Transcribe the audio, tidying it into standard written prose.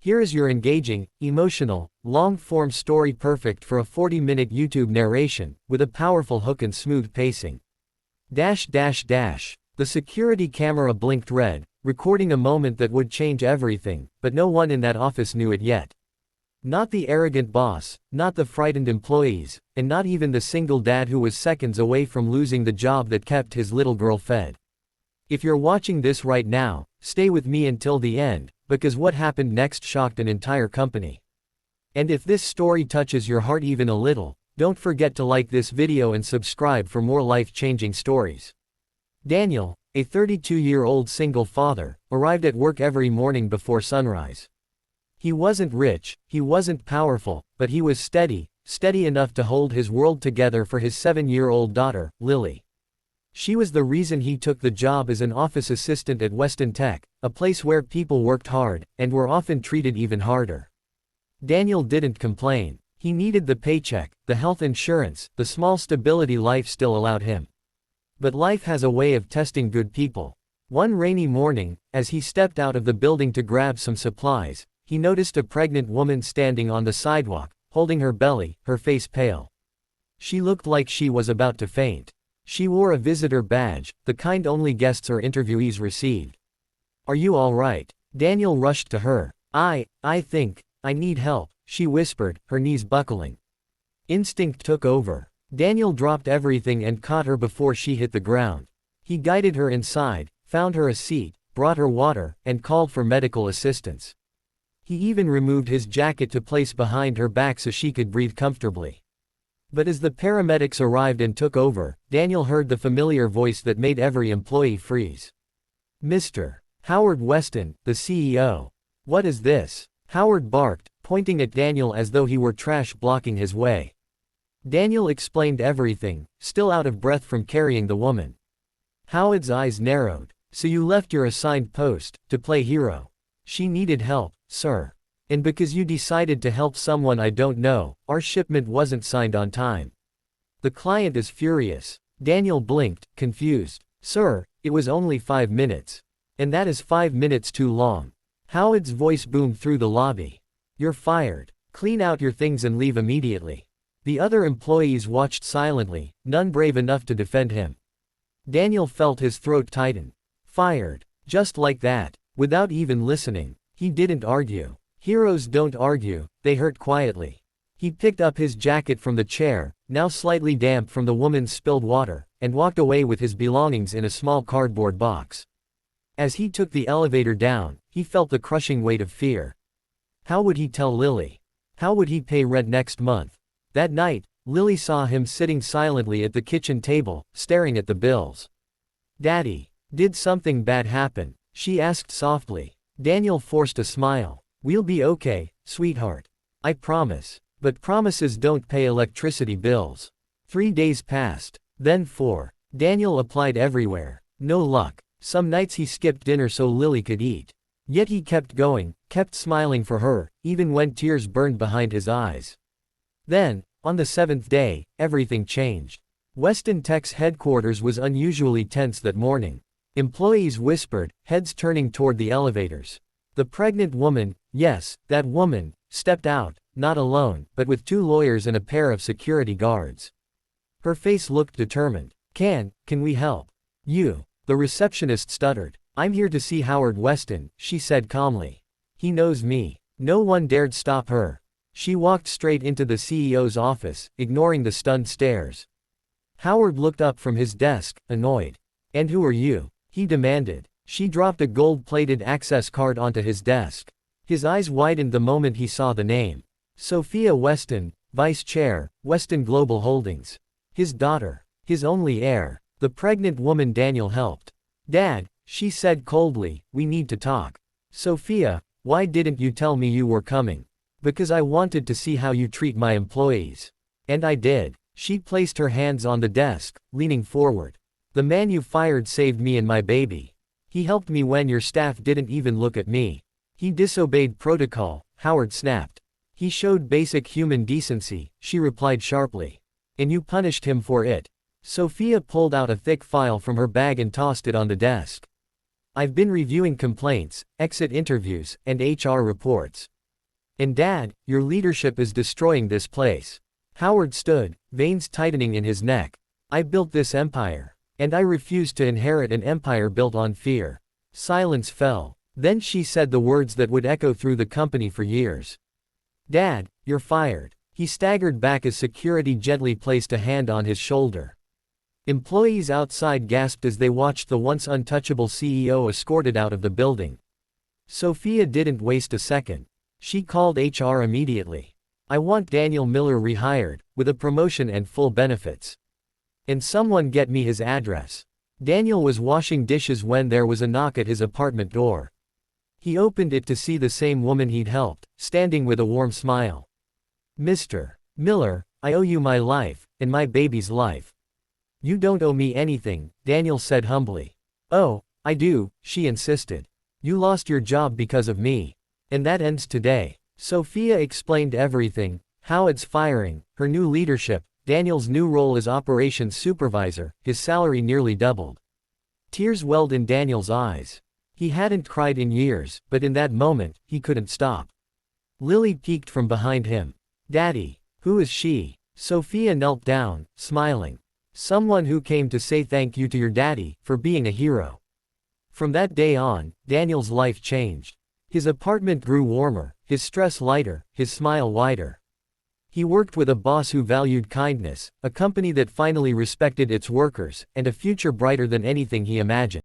Here is your engaging, emotional, long-form story perfect for a 40-minute YouTube narration, with a powerful hook and smooth pacing. The security camera blinked red, recording a moment that would change everything, but no one in that office knew it yet. Not the arrogant boss, not the frightened employees, and not even the single dad who was seconds away from losing the job that kept his little girl fed. If you're watching this right now, stay with me until the end, because what happened next shocked an entire company. And if this story touches your heart even a little, don't forget to like this video and subscribe for more life-changing stories. Daniel, a 32-year-old single father, arrived at work every morning before sunrise. He wasn't rich, he wasn't powerful, but he was steady enough to hold his world together for his 7-year-old daughter, Lily. She was the reason he took the job as an office assistant at Weston Tech, a place where people worked hard, and were often treated even harder. Daniel didn't complain. He needed the paycheck, the health insurance, the small stability life still allowed him. But life has a way of testing good people. One rainy morning, as he stepped out of the building to grab some supplies, he noticed a pregnant woman standing on the sidewalk, holding her belly, her face pale. She looked like she was about to faint. She wore a visitor badge, the kind only guests or interviewees received. "Are you all right?" Daniel rushed to her. I think, I need help," she whispered, her knees buckling. Instinct took over. Daniel dropped everything and caught her before she hit the ground. He guided her inside, found her a seat, brought her water, and called for medical assistance. He even removed his jacket to place behind her back so she could breathe comfortably. But as the paramedics arrived and took over, Daniel heard the familiar voice that made every employee freeze. "Mr. Howard Weston, the CEO. What is this?" Howard barked, pointing at Daniel as though he were trash blocking his way. Daniel explained everything, still out of breath from carrying the woman. Howard's eyes narrowed. "So you left your assigned post, to play hero?" "She needed help, sir. And because you decided to help someone I don't know, our shipment wasn't signed on time. The client is furious." Daniel blinked, confused. "Sir, it was only 5 minutes. And that is 5 minutes too long." Howard's voice boomed through the lobby. "You're fired. Clean out your things and leave immediately." The other employees watched silently, none brave enough to defend him. Daniel felt his throat tighten. Fired. Just like that. Without even listening. He didn't argue. Heroes don't argue, they hurt quietly. He picked up his jacket from the chair, now slightly damp from the woman's spilled water, and walked away with his belongings in a small cardboard box. As he took the elevator down, he felt the crushing weight of fear. How would he tell Lily? How would he pay rent next month? That night, Lily saw him sitting silently at the kitchen table, staring at the bills. "Daddy, did something bad happen?" she asked softly. Daniel forced a smile. "We'll be okay, sweetheart. I promise." But promises don't pay electricity bills. 3 days passed. Then 4. Daniel applied everywhere. No luck. Some nights he skipped dinner so Lily could eat. Yet he kept going, kept smiling for her, even when tears burned behind his eyes. Then, on the 7th day, everything changed. Weston Tech's headquarters was unusually tense that morning. Employees whispered, heads turning toward the elevators. The pregnant woman, yes, that woman, stepped out, not alone, but with 2 lawyers and a pair of security guards. Her face looked determined. Can we help?" "You." The receptionist stuttered. "I'm here to see Howard Weston," she said calmly. "He knows me." No one dared stop her. She walked straight into the CEO's office, ignoring the stunned stares. Howard looked up from his desk, annoyed. "And who are you?" he demanded. She dropped a gold-plated access card onto his desk. His eyes widened the moment he saw the name. Sophia Weston, Vice Chair, Weston Global Holdings. His daughter. His only heir. The pregnant woman Daniel helped. "Dad," she said coldly, "we need to talk." "Sophia, why didn't you tell me you were coming?" "Because I wanted to see how you treat my employees. And I did." She placed her hands on the desk, leaning forward. "The man you fired saved me and my baby. He helped me when your staff didn't even look at me." "He disobeyed protocol," Howard snapped. "He showed basic human decency," she replied sharply. "And you punished him for it." Sophia pulled out a thick file from her bag and tossed it on the desk. I've been reviewing complaints, exit interviews, and HR reports. And Dad, your leadership is destroying this place. Howard stood, veins tightening in his neck. I built this empire. And I refuse to inherit an empire built on fear. Silence fell. Then she said the words that would echo through the company for years. Dad, you're fired. He staggered back as security gently placed a hand on his shoulder. Employees outside gasped as they watched the once untouchable CEO escorted out of the building. Sophia didn't waste a second. She called HR immediately. I want Daniel Miller rehired, with a promotion and full benefits. And someone get me his address. Daniel was washing dishes when there was a knock at his apartment door. He opened it to see the same woman he'd helped, standing with a warm smile. Mr. Miller, I owe you my life, and my baby's life. You don't owe me anything, Daniel said humbly. Oh, I do, she insisted. You lost your job because of me. And that ends today. Sophia explained everything, Howard's firing, her new leadership, Daniel's new role as operations supervisor, his salary nearly doubled. Tears welled in Daniel's eyes. He hadn't cried in years, but in that moment, he couldn't stop. Lily peeked from behind him. Daddy, who is she? Sophia knelt down, smiling. Someone who came to say thank you to your daddy, for being a hero. From that day on, Daniel's life changed. His apartment grew warmer, his stress lighter, his smile wider. He worked with a boss who valued kindness, a company that finally respected its workers, and a future brighter than anything he imagined.